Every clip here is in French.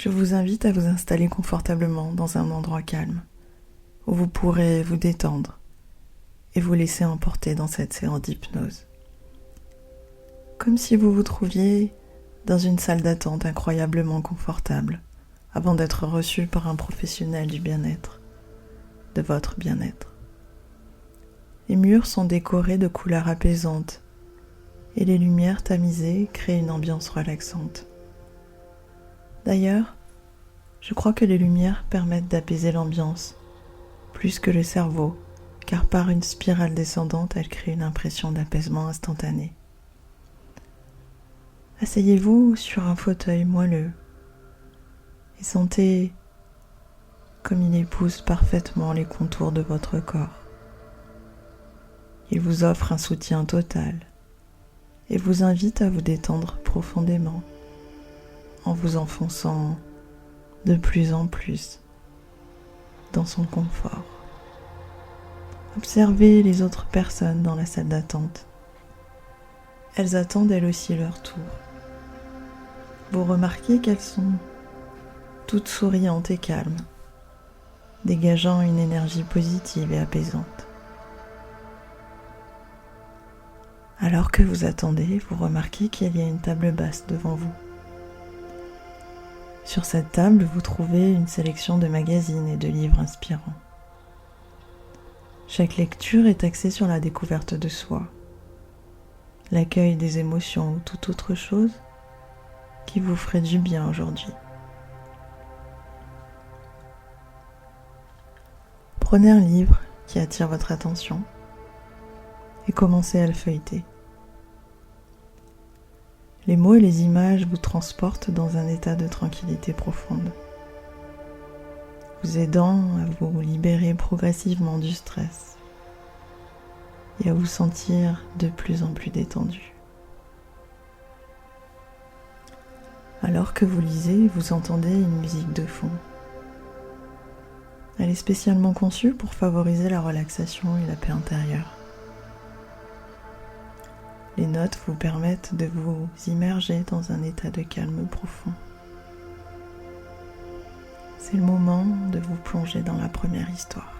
Je vous invite à vous installer confortablement dans un endroit calme, où vous pourrez vous détendre et vous laisser emporter dans cette séance d'hypnose. Comme si vous vous trouviez dans une salle d'attente incroyablement confortable, avant d'être reçu par un professionnel du bien-être, de votre bien-être. Les murs sont décorés de couleurs apaisantes et les lumières tamisées créent une ambiance relaxante. D'ailleurs, je crois que les lumières permettent d'apaiser l'ambiance, plus que le cerveau, car par une spirale descendante, elles créent une impression d'apaisement instantané. Asseyez-vous sur un fauteuil moelleux et sentez comme il épouse parfaitement les contours de votre corps. Il vous offre un soutien total et vous invite à vous détendre profondément en vous enfonçant de plus en plus dans son confort. Observez les autres personnes dans la salle d'attente. Elles attendent elles aussi leur tour. Vous remarquez qu'elles sont toutes souriantes et calmes, dégageant une énergie positive et apaisante. Alors que vous attendez, vous remarquez qu'il y a une table basse devant vous. Sur cette table, vous trouvez une sélection de magazines et de livres inspirants. Chaque lecture est axée sur la découverte de soi, l'accueil des émotions ou toute autre chose qui vous ferait du bien aujourd'hui. Prenez un livre qui attire votre attention et commencez à le feuilleter. Les mots et les images vous transportent dans un état de tranquillité profonde, vous aidant à vous libérer progressivement du stress et à vous sentir de plus en plus détendu. Alors que vous lisez, vous entendez une musique de fond. Elle est spécialement conçue pour favoriser la relaxation et la paix intérieure. Les notes vous permettent de vous immerger dans un état de calme profond. C'est le moment de vous plonger dans la première histoire.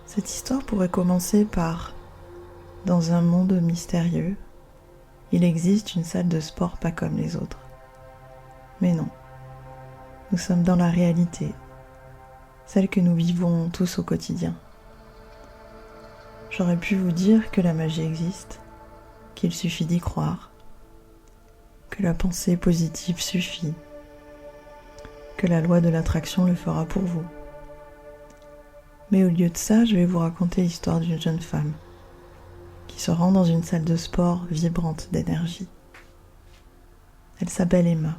Cette histoire pourrait commencer par « Dans un monde mystérieux, il existe une salle de sport pas comme les autres. » Mais non, nous sommes dans la réalité, celle que nous vivons tous au quotidien. J'aurais pu vous dire que la magie existe, qu'il suffit d'y croire, que la pensée positive suffit, que la loi de l'attraction le fera pour vous. Mais au lieu de ça, je vais vous raconter l'histoire d'une jeune femme qui se rend dans une salle de sport vibrante d'énergie. Elle s'appelle Emma.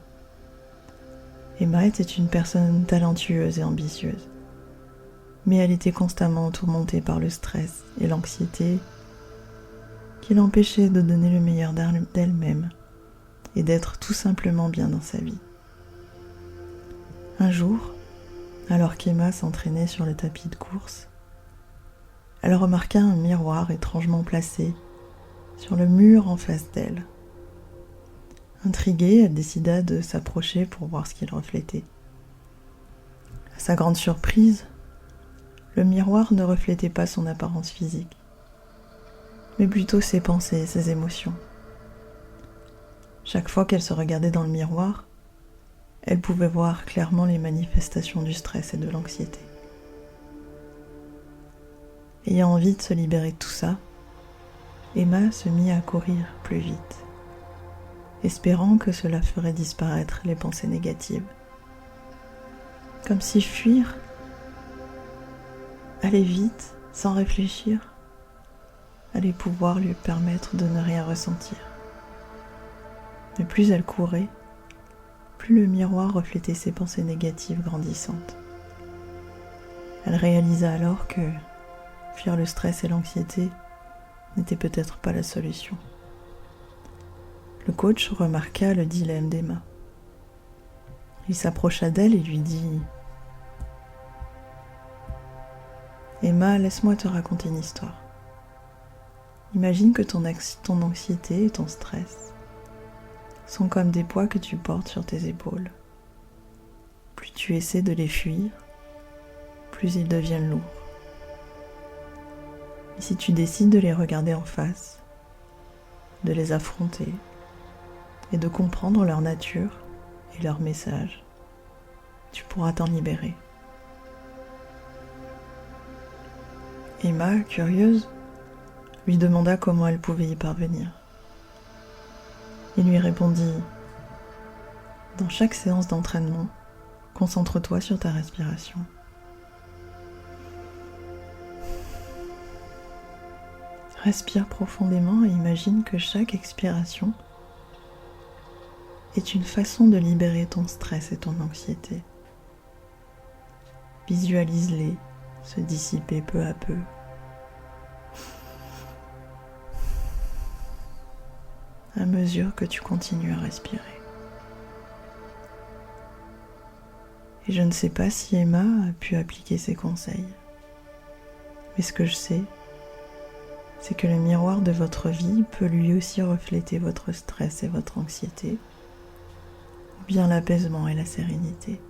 Emma était une personne talentueuse et ambitieuse. Mais elle était constamment tourmentée par le stress et l'anxiété qui l'empêchaient de donner le meilleur d'elle-même et d'être tout simplement bien dans sa vie. Un jour, alors qu'Emma s'entraînait sur le tapis de course, elle remarqua un miroir étrangement placé sur le mur en face d'elle. Intriguée, elle décida de s'approcher pour voir ce qu'il reflétait. À sa grande surprise, le miroir ne reflétait pas son apparence physique, mais plutôt ses pensées et ses émotions. Chaque fois qu'elle se regardait dans le miroir, elle pouvait voir clairement les manifestations du stress et de l'anxiété. Ayant envie de se libérer de tout ça, Emma se mit à courir plus vite, espérant que cela ferait disparaître les pensées négatives. Comme si fuir, aller vite, sans réfléchir, allait pouvoir lui permettre de ne rien ressentir. Mais plus elle courait, plus le miroir reflétait ses pensées négatives grandissantes. Elle réalisa alors que fuir le stress et l'anxiété n'était peut-être pas la solution. Le coach remarqua le dilemme d'Emma. Il s'approcha d'elle et lui dit « Emma, laisse-moi te raconter une histoire. Imagine que ton anxiété et ton stress sont comme des poids que tu portes sur tes épaules. Plus tu essaies de les fuir, plus ils deviennent lourds. Et si tu décides de les regarder en face, de les affronter et de comprendre leur nature et leur message, tu pourras t'en libérer. Emma, curieuse, lui demanda comment elle pouvait y parvenir. Il lui répondit : dans chaque séance d'entraînement, concentre-toi sur ta respiration. Respire profondément et imagine que chaque expiration est une façon de libérer ton stress et ton anxiété. Visualise-les se dissiper peu à peu. À mesure que tu continues à respirer. Et je ne sais pas si Emma a pu appliquer ces conseils. Mais ce que je sais, c'est que le miroir de votre vie peut lui aussi refléter votre stress et votre anxiété, ou bien l'apaisement et la sérénité.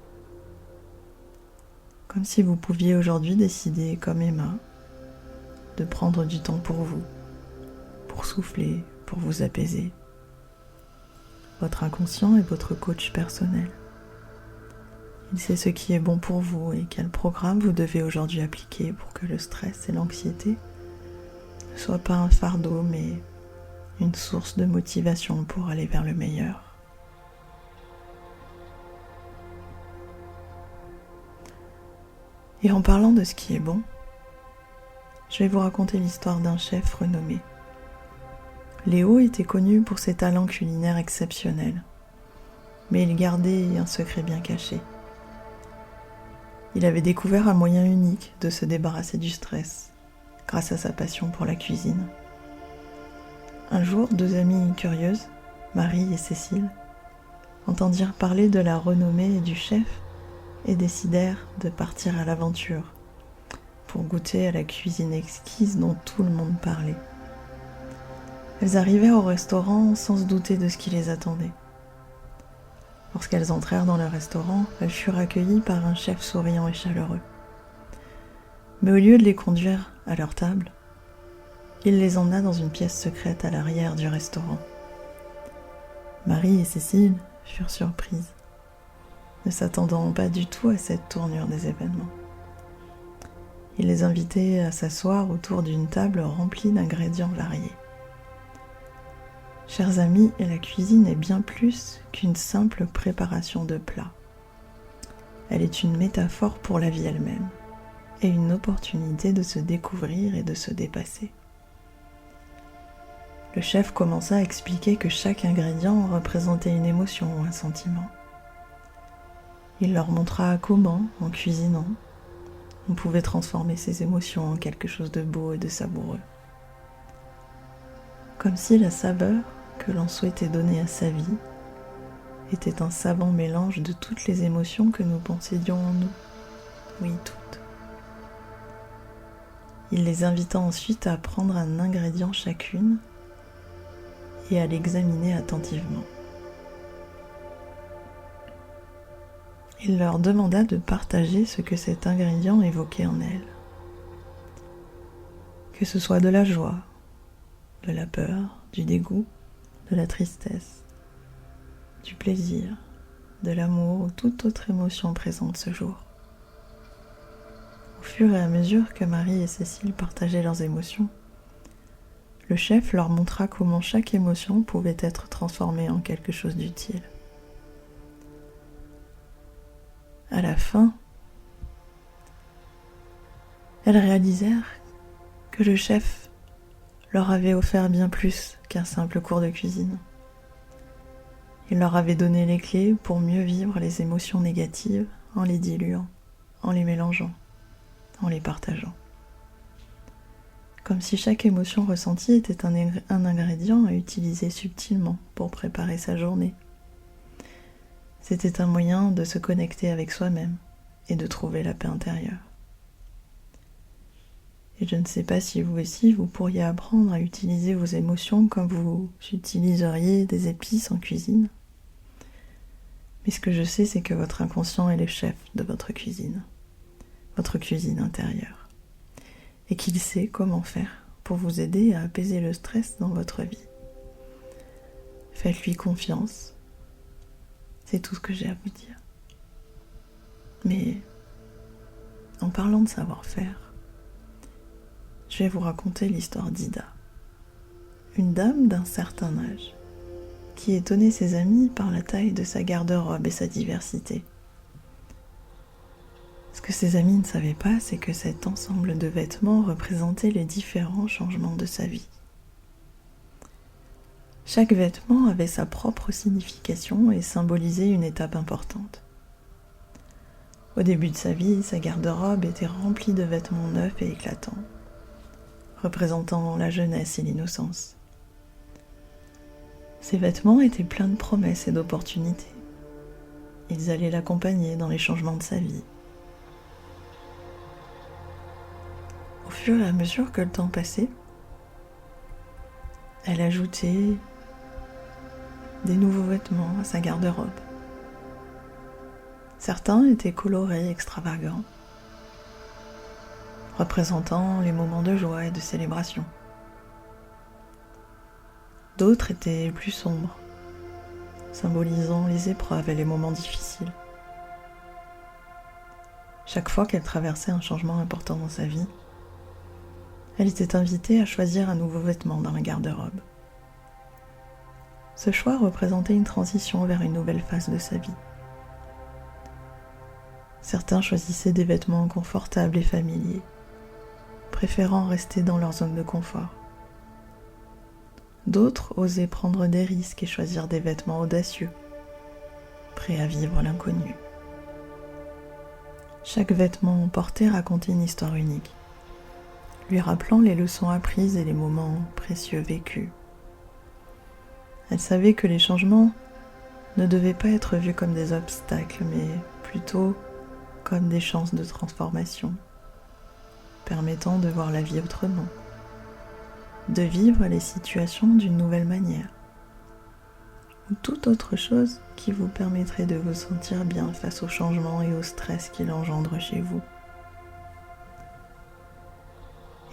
Comme si vous pouviez aujourd'hui décider, comme Emma, de prendre du temps pour vous, pour souffler, pour vous apaiser. Votre inconscient est votre coach personnel. Il sait ce qui est bon pour vous et quel programme vous devez aujourd'hui appliquer pour que le stress et l'anxiété ne soient pas un fardeau, mais une source de motivation pour aller vers le meilleur. Et en parlant de ce qui est bon, je vais vous raconter l'histoire d'un chef renommé. Léo était connu pour ses talents culinaires exceptionnels, mais il gardait un secret bien caché. Il avait découvert un moyen unique de se débarrasser du stress, grâce à sa passion pour la cuisine. Un jour, deux amies curieuses, Marie et Cécile, entendirent parler de la renommée du chef et décidèrent de partir à l'aventure pour goûter à la cuisine exquise dont tout le monde parlait. Elles arrivèrent au restaurant sans se douter de ce qui les attendait. Lorsqu'elles entrèrent dans le restaurant, elles furent accueillies par un chef souriant et chaleureux. Mais au lieu de les conduire à leur table, il les emmena dans une pièce secrète à l'arrière du restaurant. Marie et Cécile furent surprises, ne s'attendant pas du tout à cette tournure des événements. Il les invitait à s'asseoir autour d'une table remplie d'ingrédients variés. Chers amis, la cuisine est bien plus qu'une simple préparation de plats. Elle est une métaphore pour la vie elle-même et une opportunité de se découvrir et de se dépasser. Le chef commença à expliquer que chaque ingrédient représentait une émotion ou un sentiment. Il leur montra comment, en cuisinant, on pouvait transformer ces émotions en quelque chose de beau et de savoureux. Comme si la saveur que l'on souhaitait donner à sa vie était un savant mélange de toutes les émotions que nous possédions en nous. Oui, toutes. Il les invita ensuite à prendre un ingrédient chacune et à l'examiner attentivement. Il leur demanda de partager ce que cet ingrédient évoquait en elles. Que ce soit de la joie, de la peur, du dégoût, de la tristesse, du plaisir, de l'amour ou toute autre émotion présente ce jour. Au fur et à mesure que Marie et Cécile partageaient leurs émotions, le chef leur montra comment chaque émotion pouvait être transformée en quelque chose d'utile. À la fin, elles réalisèrent que le chef leur avait offert bien plus qu'un simple cours de cuisine. Il leur avait donné les clés pour mieux vivre les émotions négatives en les diluant, en les mélangeant, en les partageant. Comme si chaque émotion ressentie était un ingrédient à utiliser subtilement pour préparer sa journée. C'était un moyen de se connecter avec soi-même et de trouver la paix intérieure. Et je ne sais pas si vous aussi, vous pourriez apprendre à utiliser vos émotions comme vous utiliseriez des épices en cuisine. Mais ce que je sais, c'est que votre inconscient est le chef de votre cuisine intérieure, et qu'il sait comment faire pour vous aider à apaiser le stress dans votre vie. Faites-lui confiance, c'est tout ce que j'ai à vous dire. Mais en parlant de savoir-faire, je vais vous raconter l'histoire d'Ida, une dame d'un certain âge, qui étonnait ses amis par la taille de sa garde-robe et sa diversité. Ce que ses amis ne savaient pas, c'est que cet ensemble de vêtements représentait les différents changements de sa vie. Chaque vêtement avait sa propre signification et symbolisait une étape importante. Au début de sa vie, sa garde-robe était remplie de vêtements neufs et éclatants, représentant la jeunesse et l'innocence. Ces vêtements étaient pleins de promesses et d'opportunités. Ils allaient l'accompagner dans les changements de sa vie. Au fur et à mesure que le temps passait, elle ajoutait des nouveaux vêtements à sa garde-robe. Certains étaient colorés et extravagants, représentant les moments de joie et de célébration. D'autres étaient plus sombres, symbolisant les épreuves et les moments difficiles. Chaque fois qu'elle traversait un changement important dans sa vie, elle était invitée à choisir un nouveau vêtement dans la garde-robe. Ce choix représentait une transition vers une nouvelle phase de sa vie. Certains choisissaient des vêtements confortables et familiers, préférant rester dans leur zone de confort. D'autres osaient prendre des risques et choisir des vêtements audacieux, prêts à vivre l'inconnu. Chaque vêtement porté racontait une histoire unique, lui rappelant les leçons apprises et les moments précieux vécus. Elle savait que les changements ne devaient pas être vus comme des obstacles, mais plutôt comme des chances de transformation, permettant de voir la vie autrement, de vivre les situations d'une nouvelle manière, ou toute autre chose qui vous permettrait de vous sentir bien face aux changements et au stress qu'il engendre chez vous.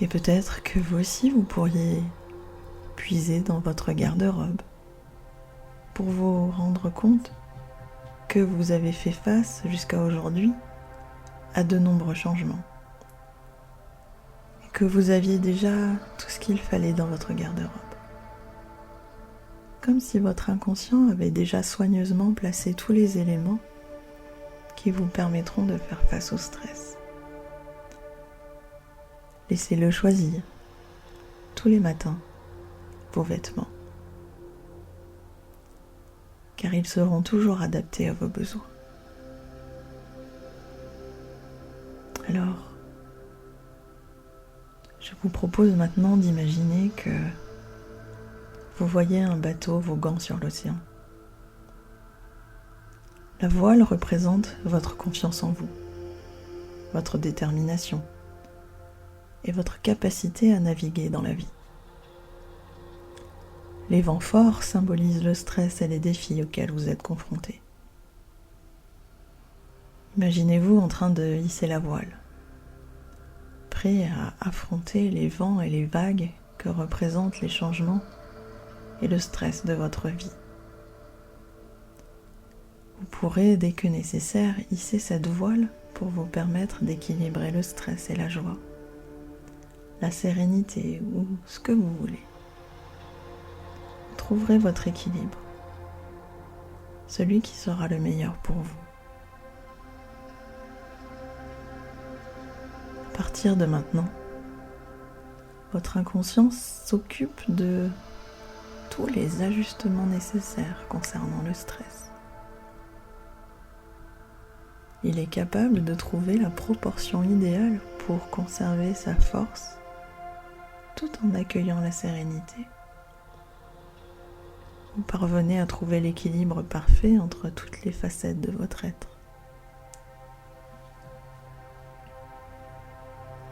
Et peut-être que vous aussi vous pourriez puiser dans votre garde-robe pour vous rendre compte que vous avez fait face jusqu'à aujourd'hui à de nombreux changements et que vous aviez déjà tout ce qu'il fallait dans votre garde-robe. Comme si votre inconscient avait déjà soigneusement placé tous les éléments qui vous permettront de faire face au stress. Laissez-le choisir, tous les matins, vos vêtements, car ils seront toujours adaptés à vos besoins. Alors, je vous propose maintenant d'imaginer que vous voyez un bateau voguant sur l'océan. La voile représente votre confiance en vous, votre détermination et votre capacité à naviguer dans la vie. Les vents forts symbolisent le stress et les défis auxquels vous êtes confrontés. Imaginez-vous en train de hisser la voile, prêt à affronter les vents et les vagues que représentent les changements et le stress de votre vie. Vous pourrez, dès que nécessaire, hisser cette voile pour vous permettre d'équilibrer le stress et la joie, la sérénité ou ce que vous voulez. Vous trouverez votre équilibre, celui qui sera le meilleur pour vous. À partir de maintenant, votre inconscient s'occupe de tous les ajustements nécessaires concernant le stress. Il est capable de trouver la proportion idéale pour conserver sa force tout en accueillant la sérénité. Vous parvenez à trouver l'équilibre parfait entre toutes les facettes de votre être.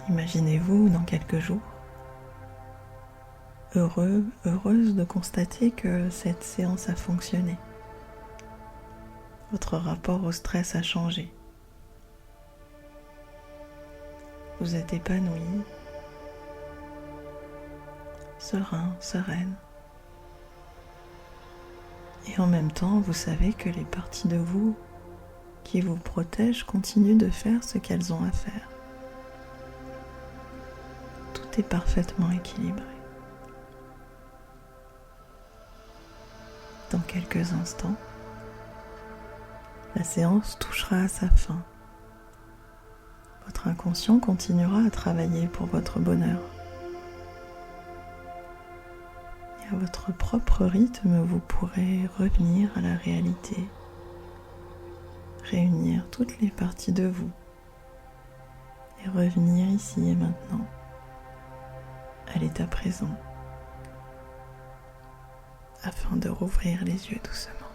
Imaginez-vous dans quelques jours, heureux, heureuse de constater que cette séance a fonctionné. Votre rapport au stress a changé. Vous êtes épanoui, serein, sereine. Et en même temps, vous savez que les parties de vous qui vous protègent continuent de faire ce qu'elles ont à faire. Tout est parfaitement équilibré. Dans quelques instants, la séance touchera à sa fin. Votre inconscient continuera à travailler pour votre bonheur. Et à votre propre rythme, vous pourrez revenir à la réalité, réunir toutes les parties de vous et revenir ici et maintenant, à l'état présent, afin de rouvrir les yeux doucement.